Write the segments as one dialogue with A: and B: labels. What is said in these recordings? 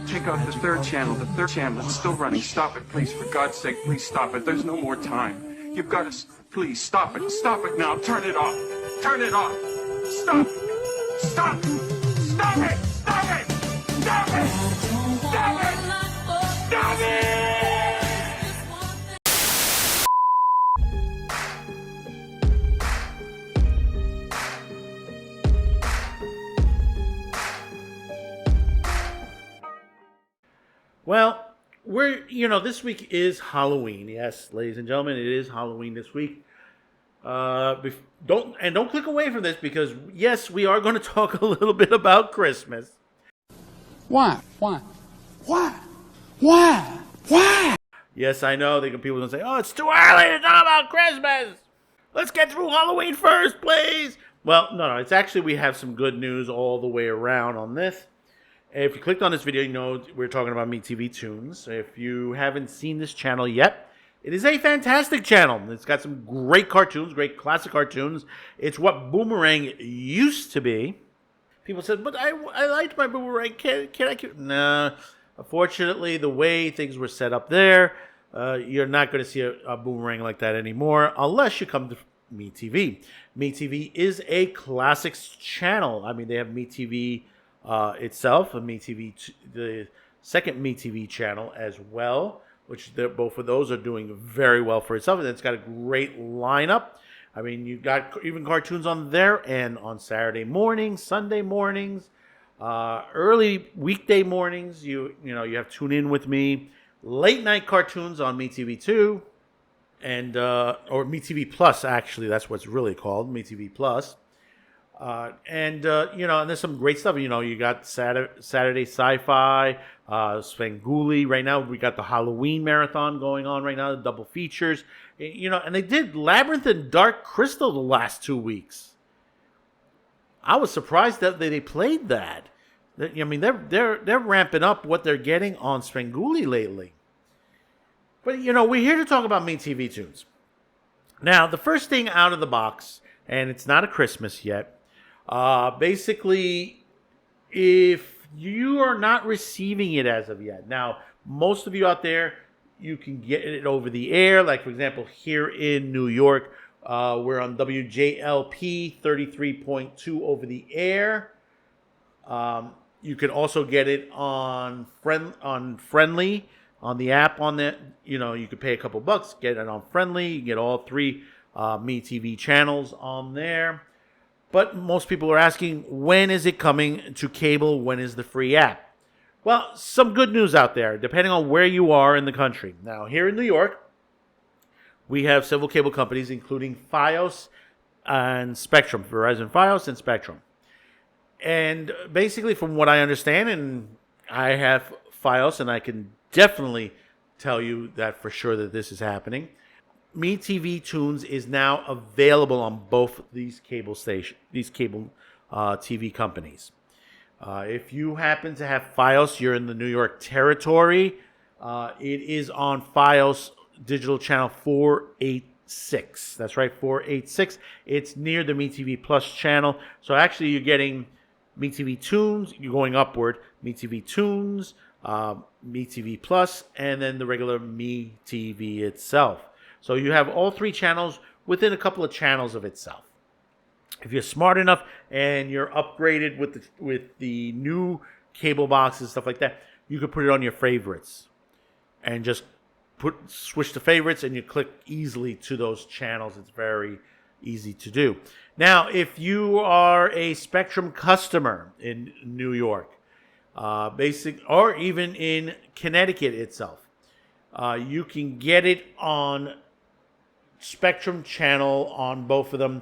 A: Take out the third channel. The third channel is still running. Stop it, please. For God's sake, please stop it. There's no more time. You've got to... Please, stop it. Stop it now. Turn it off. Turn it off. Stop. Stop. Stop it. Stop it. Stop it. Stop it. Stop it.
B: Well, this week is Halloween. Yes, ladies and gentlemen, it is Halloween this week. Don't click away from this because, yes, we are going to talk a little bit about Christmas.
C: Why?
B: Yes, I know. People are going to say, oh, it's too early to talk about Christmas. Let's get through Halloween first, please. Well, no. It's actually, we have some good news all the way around on this. If you clicked on this video, you know we're talking about MeTV Toons. If you haven't seen this channel yet, it is a fantastic channel. It's got some great cartoons, great classic cartoons. It's what Boomerang used to be. People said, but I liked my Boomerang. Can I? Nah. Unfortunately, the way things were set up there, you're not going to see a Boomerang like that anymore unless you come to MeTV. MeTV is a classics channel. I mean, they have MeTV itself, and MeTV, the second MeTV channel as well, which both of those are doing very well for itself. And it's got a great lineup. I mean, you've got even cartoons on there, and on Saturday mornings, Sunday mornings, early weekday mornings. You have Tune In With Me, late night cartoons on MeTV2, and or MeTV Plus. Actually, that's what's really called, MeTV Plus. And there's some great stuff. You got Saturday Sci-Fi, Svengoolie. Right now, we got the Halloween marathon going on right now, the double features. And they did Labyrinth and Dark Crystal the last 2 weeks. I was surprised that they played that. I mean, they're ramping up what they're getting on Svengoolie lately. But, we're here to talk about MeTV Toons. Now, the first thing out of the box, and it's not a Christmas yet, basically, if you are not receiving it as of yet, now, most of you out there, you can get it over the air. Like, for example, here in New York, we're on WJLP 33.2 over the air. You can also get it on Friendly, on the app on that. You could pay a couple bucks, get it on Friendly. You get all three MeTV channels on there. But most people are asking, when is it coming to cable? When is the free app? Well, some good news out there, depending on where you are in the country. Now, here in New York, we have several cable companies, including Fios and Spectrum, Verizon Fios and Spectrum. And basically, from what I understand, and I have Fios, and I can definitely tell you that for sure that this is happening, MeTV Toons is now available on both these cable TV companies. If you happen to have Fios, you're in the New York territory. It is on Fios digital channel 486. That's right, 486. It's near the MeTV Plus channel. So actually, you're getting MeTV Toons. You're going upward. MeTV Toons, MeTV Plus, and then the regular MeTV itself. So you have all three channels within a couple of channels of itself. If you're smart enough and you're upgraded with the new cable boxes, stuff like that, you could put it on your favorites and just switch to favorites, and you click easily to those channels. It's very easy to do. Now, if you are a Spectrum customer in New York, or even in Connecticut itself, you can get it on Spectrum channel on both of them,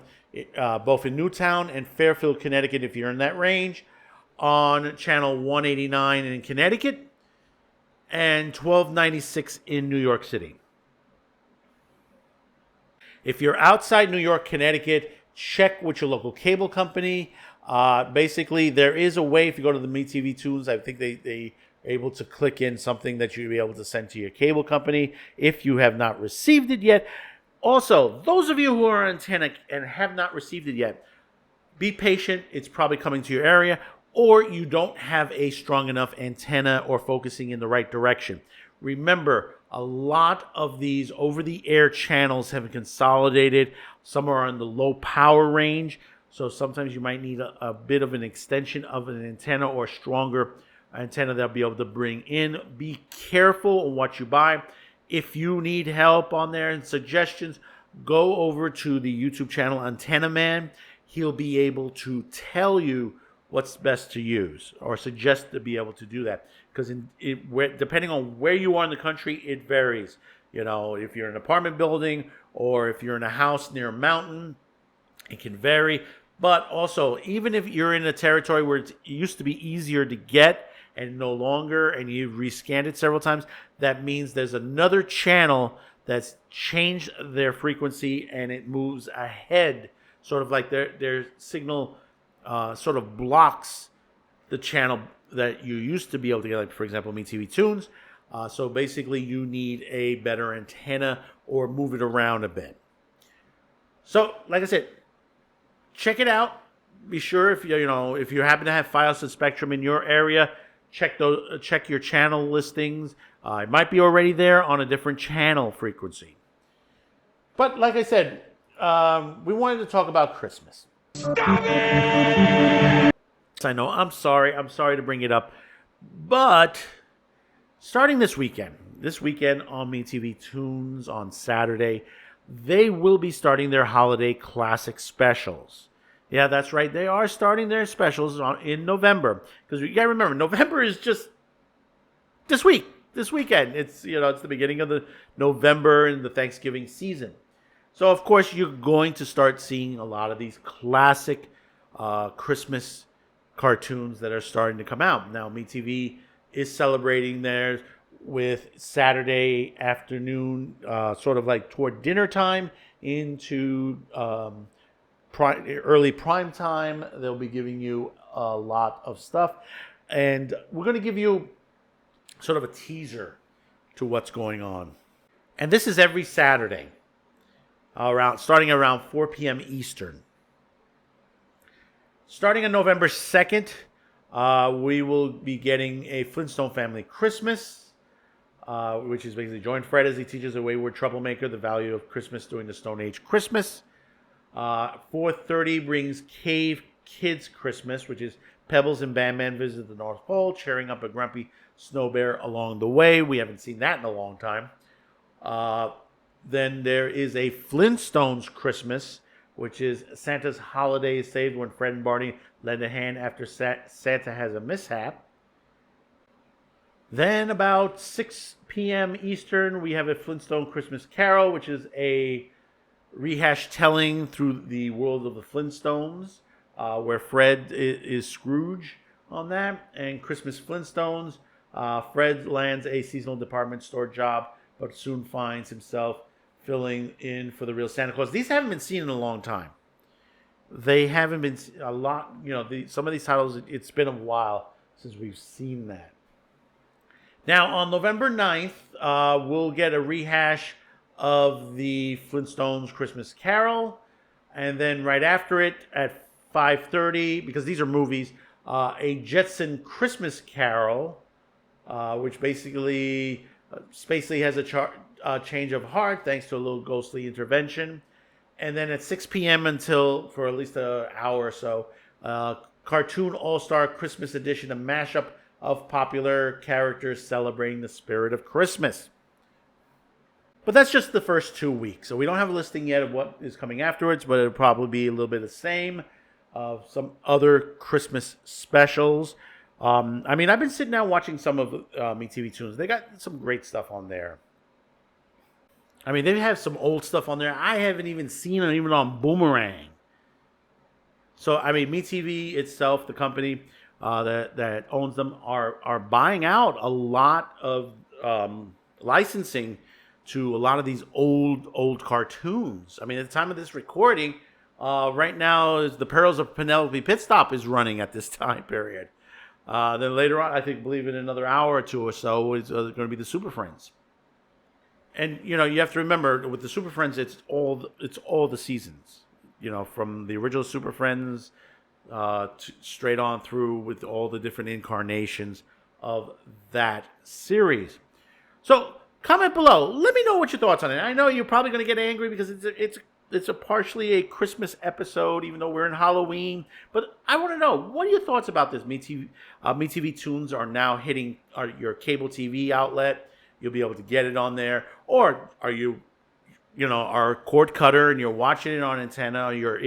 B: both in Newtown and Fairfield, Connecticut, if you're in that range, on channel 189 in Connecticut and 1296 in New York City. If you're outside New York, Connecticut, check with your local cable company. Basically, there is a way, if you go to the MeTV Toons, I think they are able to click in something that you'll be able to send to your cable company if you have not received it yet. Also, those of you who are on antenna and have not received it yet, be patient. It's probably coming to your area. or you don't have a strong enough antenna or focusing in the right direction. Remember, a lot of these over-the-air channels have been consolidated. Some are on the low power range, so sometimes you might need a bit of an extension of an antenna or stronger antenna that'll be able to bring in. Be careful on what you buy. If you need help on there and suggestions, go over to the YouTube channel Antenna Man. He'll be able to tell you what's best to use or suggest to be able to do that. Because depending on where you are in the country, it varies. You know, if you're in an apartment building or if you're in a house near a mountain, it can vary. But also, even if you're in a territory where it used to be easier to get and no longer, and you've rescanned it several times, that means there's another channel that's changed their frequency and it moves ahead. Sort of like their signal sort of blocks the channel that you used to be able to get, like, for example, MeTV Toons. So basically, you need a better antenna or move it around a bit. So, like I said, check it out. Be sure if you happen to have Fios and Spectrum in your area, check your channel listings. It might be already there on a different channel frequency. But like I said, we wanted to talk about Christmas. Stop it! I know, I'm sorry to bring it up, but starting this weekend on MeTV Toons on Saturday, they will be starting their holiday classic specials. Yeah, that's right. They are starting their specials in November, because you gotta remember, November is just this weekend. It's the beginning of the November and the Thanksgiving season. So of course you're going to start seeing a lot of these classic Christmas cartoons that are starting to come out. Now MeTV is celebrating theirs with Saturday afternoon, sort of like toward dinner time into early prime time. They'll be giving you a lot of stuff, and we're going to give you sort of a teaser to what's going on. And this is every Saturday, starting around 4 p.m. Eastern. Starting on November 2nd, we will be getting a Flintstone Family Christmas, which is basically join Fred as he teaches a wayward troublemaker the value of Christmas during the Stone Age Christmas. 4:30 brings Cave Kids Christmas, which is Pebbles and Bandman visit the North Pole, cheering up a grumpy snow bear along the way. We haven't seen that in a long time. Then there is a Flintstones Christmas, which is Santa's holiday is saved when Fred and Barney lend a hand after Santa has a mishap. Then about 6 p.m. Eastern, we have a Flintstone Christmas Carol, which is a rehash telling through the world of the Flintstones, where Fred is Scrooge on that. And Christmas Flintstones, Fred lands a seasonal department store job, but soon finds himself filling in for the real Santa Claus. These haven't been seen in a long time. They haven't been a lot, some of these titles, it's been a while since we've seen that. Now, on November 9th, we'll get a rehash of the Flintstones Christmas Carol. And then right after it, at 5:30, because these are movies, a Jetson Christmas Carol, which basically Spacely has a change of heart thanks to a little ghostly intervention. And then at 6 p.m. for at least an hour or so, Cartoon All-Star Christmas Edition, a mashup of popular characters celebrating the spirit of Christmas. But that's just the first 2 weeks. So we don't have a listing yet of what is coming afterwards, but it'll probably be a little bit the same of some other Christmas specials. I've been sitting down watching some of MeTV Toons. They got some great stuff on there. They have some old stuff on there I haven't even seen, even on Boomerang. So, MeTV itself, the company that owns them, are buying out a lot of licensing to a lot of these old cartoons. At the time of this recording, right now is The Perils of Penelope Pitstop is running at this time period. Then later on, believe in another hour or two or so, is going to be the Super Friends. And you have to remember with the Super Friends, it's all the seasons. From the original Super Friends straight on through with all the different incarnations of that series. So comment below. Let me know what your thoughts on it. I know you're probably going to get angry because it's a partially a Christmas episode, even though we're in Halloween. But I want to know, what are your thoughts about this? MeTV Toons are now hitting your cable TV outlet. You'll be able to get it on there. Or are you are a cord cutter and you're watching it on antenna, you're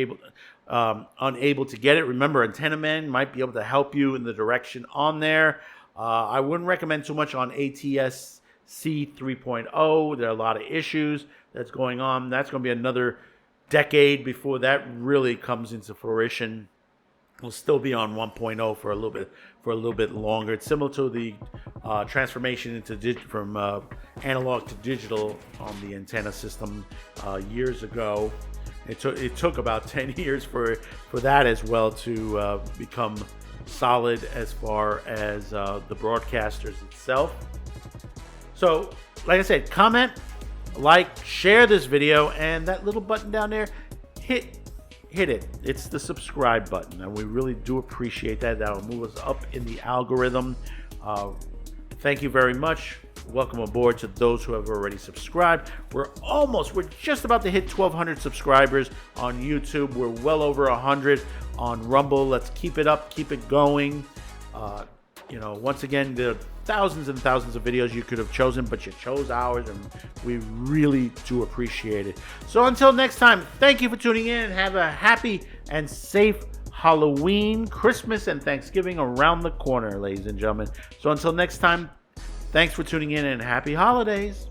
B: unable to get it? Remember, Antenna Men might be able to help you in the direction on there. I wouldn't recommend too much on ATSC 3.0. There are a lot of issues that's going on. That's going to be another decade before that really comes into fruition. We'll still be on 1.0 for a little bit longer. It's similar to the transformation from analog to digital on the antenna system years ago. It took about 10 years for that as well to become solid as far as the broadcasters itself. So, like I said, comment, like, share this video, and that little button down there, hit it. It's the subscribe button, and we really do appreciate that. That'll move us up in the algorithm. Thank you very much. Welcome aboard to those who have already subscribed. We're just about to hit 1,200 subscribers on YouTube. We're well over 100 on Rumble. Let's keep it up, keep it going. Once again, there are thousands and thousands of videos you could have chosen, but you chose ours, and we really do appreciate it. So until next time, thank you for tuning in, and have a happy and safe Halloween, Christmas, and Thanksgiving around the corner, ladies and gentlemen. So until next time, thanks for tuning in, and happy holidays.